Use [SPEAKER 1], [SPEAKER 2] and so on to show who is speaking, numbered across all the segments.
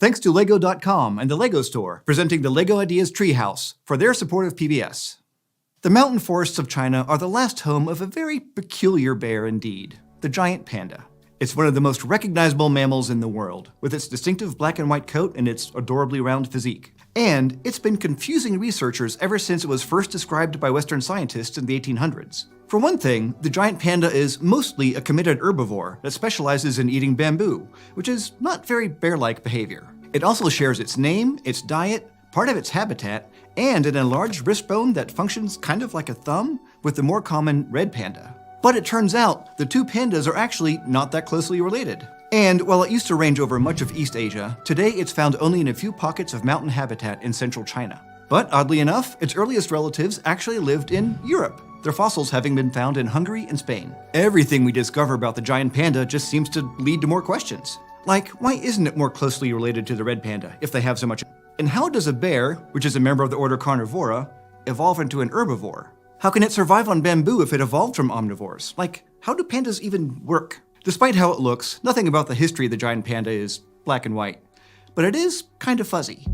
[SPEAKER 1] Thanks to Lego.com and the Lego Store, presenting the Lego Ideas Treehouse for their support of PBS. The mountain forests of China are the last home of a very peculiar bear indeed, the giant panda. It's one of the most recognizable mammals in the world, with its distinctive black and white coat and its adorably round physique. And it's been confusing researchers ever since it was first described by Western scientists in the 1800s. For one thing, the giant panda is mostly a committed herbivore that specializes in eating bamboo, which is not very bear-like behavior. It also shares its name, its diet, part of its habitat, and an enlarged wrist bone that functions kind of like a thumb with the more common red panda. But it turns out the two pandas are actually not that closely related. And while it used to range over much of East Asia, today it's found only in a few pockets of mountain habitat in central China. But oddly enough, its earliest relatives actually lived in Europe, their fossils having been found in Hungary and Spain. Everything we discover about the giant panda just seems to lead to more questions. Like, why isn't it more closely related to the red panda if they have so much? And how does a bear, which is a member of the order Carnivora, evolve into an herbivore? How can it survive on bamboo if it evolved from omnivores? Like, how do pandas even work? Despite how it looks, nothing about the history of the giant panda is black and white. But it is kind of fuzzy.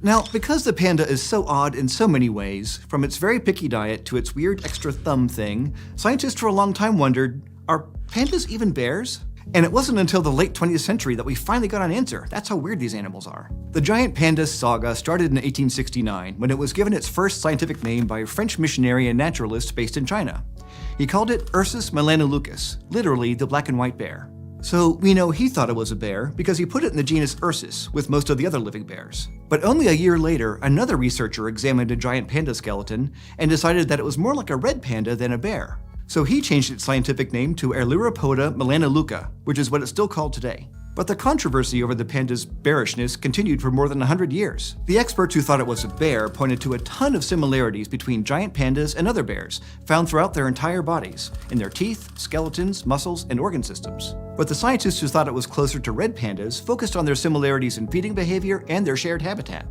[SPEAKER 1] Now, because the panda is so odd in so many ways, from its very picky diet to its weird extra thumb thing, scientists for a long time wondered, are pandas even bears? And it wasn't until the late 20th century that we finally got an answer. That's how weird these animals are. The giant panda saga started in 1869 when it was given its first scientific name by a French missionary and naturalist based in China. He called it Ursus melanoleucus, literally the black and white bear. So we know he thought it was a bear because he put it in the genus Ursus with most of the other living bears. But only a year later, another researcher examined a giant panda skeleton and decided that it was more like a red panda than a bear. So he changed its scientific name to Ailuropoda melanoleuca, which is what it's still called today. But the controversy over the panda's bearishness continued for more than 100 years. The experts who thought it was a bear pointed to a ton of similarities between giant pandas and other bears, found throughout their entire bodies, in their teeth, skeletons, muscles, and organ systems. But the scientists who thought it was closer to red pandas focused on their similarities in feeding behavior and their shared habitat.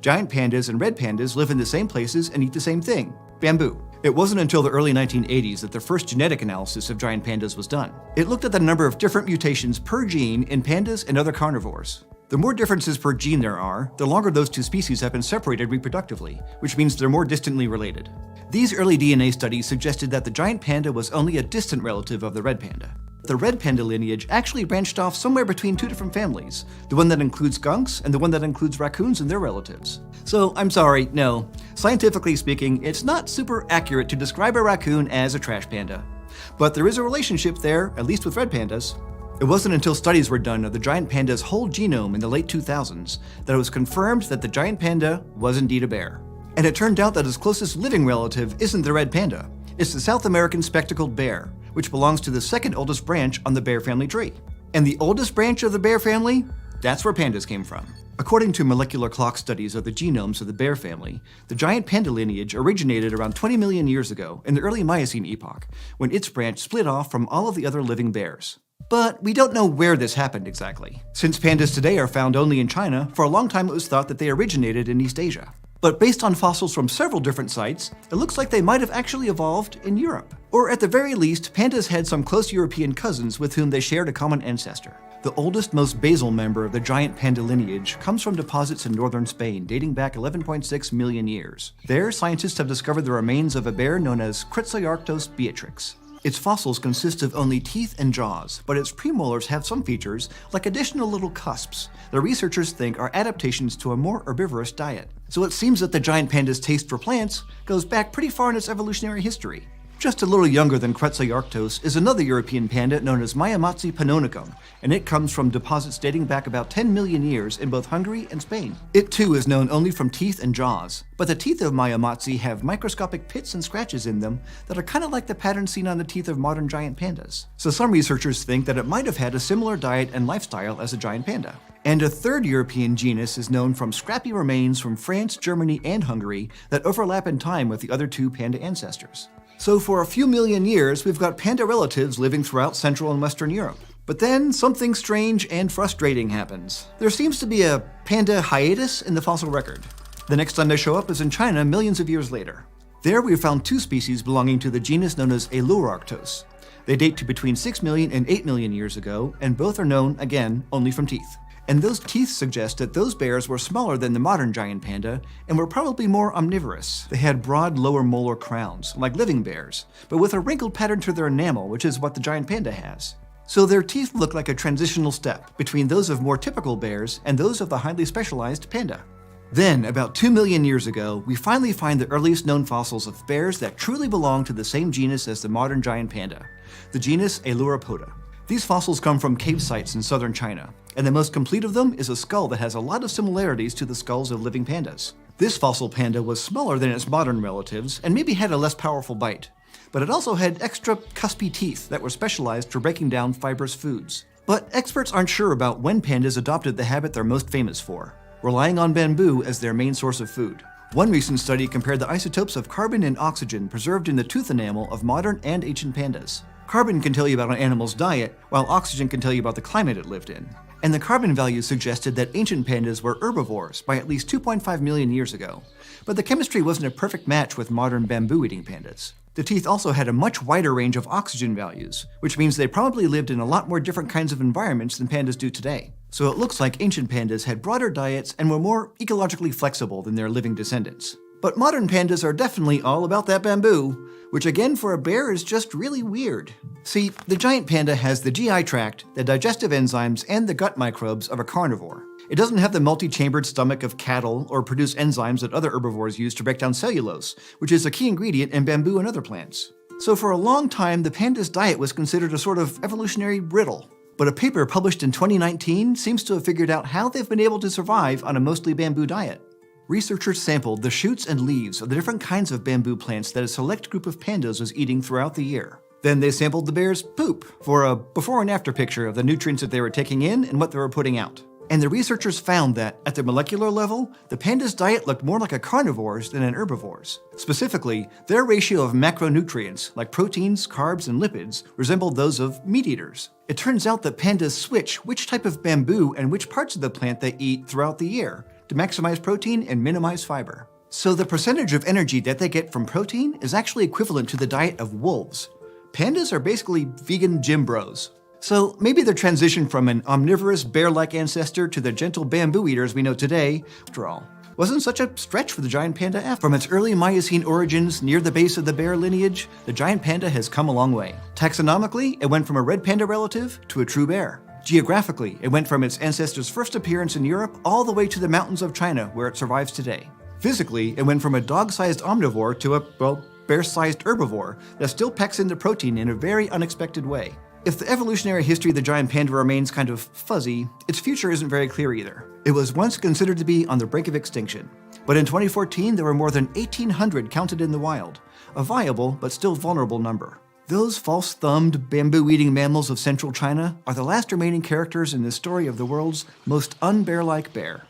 [SPEAKER 1] Giant pandas and red pandas live in the same places and eat the same thing, bamboo. It wasn't until the early 1980s that the first genetic analysis of giant pandas was done. It looked at the number of different mutations per gene in pandas and other carnivores. The more differences per gene there are, the longer those two species have been separated reproductively, which means they're more distantly related. These early DNA studies suggested that the giant panda was only a distant relative of the red panda. The red panda lineage actually branched off somewhere between two different families, the one that includes skunks and the one that includes raccoons and their relatives. So I'm sorry, no. Scientifically speaking, it's not super accurate to describe a raccoon as a trash panda. But there is a relationship there, at least with red pandas. It wasn't until studies were done of the giant panda's whole genome in the late 2000s that it was confirmed that the giant panda was indeed a bear. And it turned out that its closest living relative isn't the red panda. It's the South American spectacled bear, which belongs to the second oldest branch on the bear family tree. And the oldest branch of the bear family? That's where pandas came from. According to molecular clock studies of the genomes of the bear family, the giant panda lineage originated around 20 million years ago in the early Miocene epoch, when its branch split off from all of the other living bears. But we don't know where this happened exactly. Since pandas today are found only in China, for a long time it was thought that they originated in East Asia. But based on fossils from several different sites, it looks like they might have actually evolved in Europe. Or at the very least, pandas had some close European cousins with whom they shared a common ancestor. The oldest, most basal member of the giant panda lineage comes from deposits in northern Spain dating back 11.6 million years. There, scientists have discovered the remains of a bear known as Quetzalcoatlus beatrix. Its fossils consist of only teeth and jaws, but its premolars have some features, like additional little cusps, that researchers think are adaptations to a more herbivorous diet. So it seems that the giant panda's taste for plants goes back pretty far in its evolutionary history. Just a little younger than Quetzalcoatlus is another European panda known as Maiamatsi pannonicum, and it comes from deposits dating back about 10 million years in both Hungary and Spain. It too is known only from teeth and jaws, but the teeth of Maiamatsi have microscopic pits and scratches in them that are kind of like the patterns seen on the teeth of modern giant pandas. So some researchers think that it might have had a similar diet and lifestyle as a giant panda. And a third European genus is known from scrappy remains from France, Germany, and Hungary that overlap in time with the other two panda ancestors. So for a few million years, we've got panda relatives living throughout Central and Western Europe. But then something strange and frustrating happens. There seems to be a panda hiatus in the fossil record. The next time they show up is in China millions of years later. There we found two species belonging to the genus known as Ailurarctos. They date to between 6 million and 8 million years ago, and both are known, again, only from teeth. And those teeth suggest that those bears were smaller than the modern giant panda and were probably more omnivorous. They had broad lower molar crowns, like living bears, but with a wrinkled pattern to their enamel, which is what the giant panda has. So their teeth look like a transitional step between those of more typical bears and those of the highly specialized panda. Then, about 2 million years ago, we finally find the earliest known fossils of bears that truly belong to the same genus as the modern giant panda, the genus Ailuropoda. These fossils come from cave sites in southern China, and the most complete of them is a skull that has a lot of similarities to the skulls of living pandas. This fossil panda was smaller than its modern relatives and maybe had a less powerful bite, but it also had extra cuspy teeth that were specialized for breaking down fibrous foods. But experts aren't sure about when pandas adopted the habit they're most famous for, relying on bamboo as their main source of food. One recent study compared the isotopes of carbon and oxygen preserved in the tooth enamel of modern and ancient pandas. Carbon can tell you about an animal's diet, while oxygen can tell you about the climate it lived in. And the carbon values suggested that ancient pandas were herbivores by at least 2.5 million years ago. But the chemistry wasn't a perfect match with modern bamboo-eating pandas. The teeth also had a much wider range of oxygen values, which means they probably lived in a lot more different kinds of environments than pandas do today. So it looks like ancient pandas had broader diets and were more ecologically flexible than their living descendants. But modern pandas are definitely all about that bamboo, which again for a bear is just really weird. See, the giant panda has the GI tract, the digestive enzymes, and the gut microbes of a carnivore. It doesn't have the multi-chambered stomach of cattle or produce enzymes that other herbivores use to break down cellulose, which is a key ingredient in bamboo and other plants. So for a long time, the panda's diet was considered a sort of evolutionary riddle. But a paper published in 2019 seems to have figured out how they've been able to survive on a mostly bamboo diet. Researchers sampled the shoots and leaves of the different kinds of bamboo plants that a select group of pandas was eating throughout the year. Then they sampled the bear's poop for a before and after picture of the nutrients that they were taking in and what they were putting out. And the researchers found that, at the molecular level, the panda's diet looked more like a carnivore's than an herbivore's. Specifically, their ratio of macronutrients, like proteins, carbs, and lipids, resembled those of meat eaters. It turns out that pandas switch which type of bamboo and which parts of the plant they eat throughout the year to maximize protein and minimize fiber. So the percentage of energy that they get from protein is actually equivalent to the diet of wolves. Pandas are basically vegan gym bros. So maybe their transition from an omnivorous bear-like ancestor to the gentle bamboo eaters we know today, after all, wasn't such a stretch for the giant panda after. From its early Miocene origins near the base of the bear lineage, the giant panda has come a long way. Taxonomically, it went from a red panda relative to a true bear. Geographically, it went from its ancestor's first appearance in Europe all the way to the mountains of China, where it survives today. Physically, it went from a dog-sized omnivore to a, bear-sized herbivore that still packs in the protein in a very unexpected way. If the evolutionary history of the giant panda remains kind of fuzzy, its future isn't very clear either. It was once considered to be on the brink of extinction, but in 2014 there were more than 1,800 counted in the wild, a viable but still vulnerable number. Those false-thumbed, bamboo-eating mammals of central China are the last remaining characters in the story of the world's most un-bear-like bear.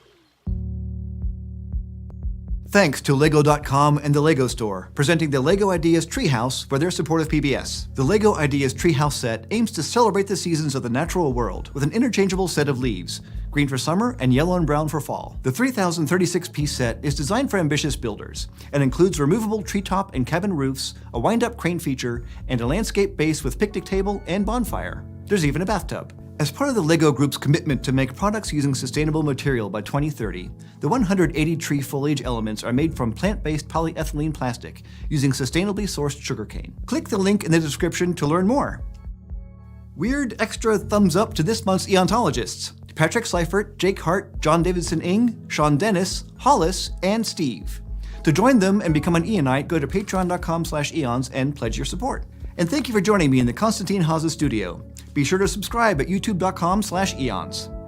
[SPEAKER 1] Thanks to Lego.com and the Lego Store, presenting the LEGO Ideas Treehouse for their support of PBS. The LEGO Ideas Treehouse set aims to celebrate the seasons of the natural world with an interchangeable set of leaves, green for summer and yellow and brown for fall. The 3,036-piece set is designed for ambitious builders and includes removable treetop and cabin roofs, a wind-up crane feature, and a landscape base with picnic table and bonfire. There's even a bathtub. As part of the LEGO Group's commitment to make products using sustainable material by 2030, the 180 tree foliage elements are made from plant-based polyethylene plastic using sustainably sourced sugarcane. Click the link in the description to learn more. Weird extra thumbs up to this month's Eontologists: Patrick Seifert, Jake Hart, John Davidson-Ing, Sean Dennis, Hollis, and Steve. To join them and become an Eonite, go to patreon.com/eons and pledge your support. And thank you for joining me in the Konstantin Haase studio. Be sure to subscribe at youtube.com/eons.